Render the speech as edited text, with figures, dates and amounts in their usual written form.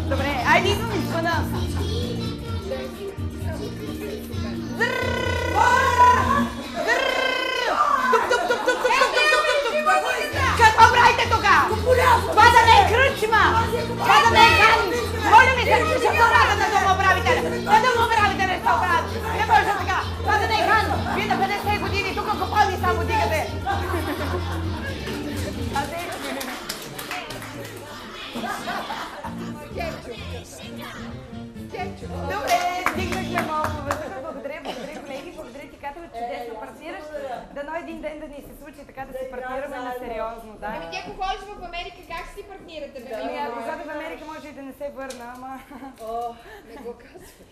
Добре, айде идвам и звъна. Какво правите тук? Това да не е кръчма! Това да не е хан! Моля ви се, ще порада на домоправителя! На домоправителя ще оправят! Не може така! Това да не е хан! Вие на 50 години тук купони само дигате! Добре, стигнахме малко вътре. Благодаря, колеги. Благодаря ти, Катя, чудесно партнираш. Дано един ден да ни се случи така да се партнираме на сериозно, да? Ами ти ако ходиш в Америка, как си партнирате? Ами ако ходя в Америка, може и да не се върна, ама... О, не го казвай.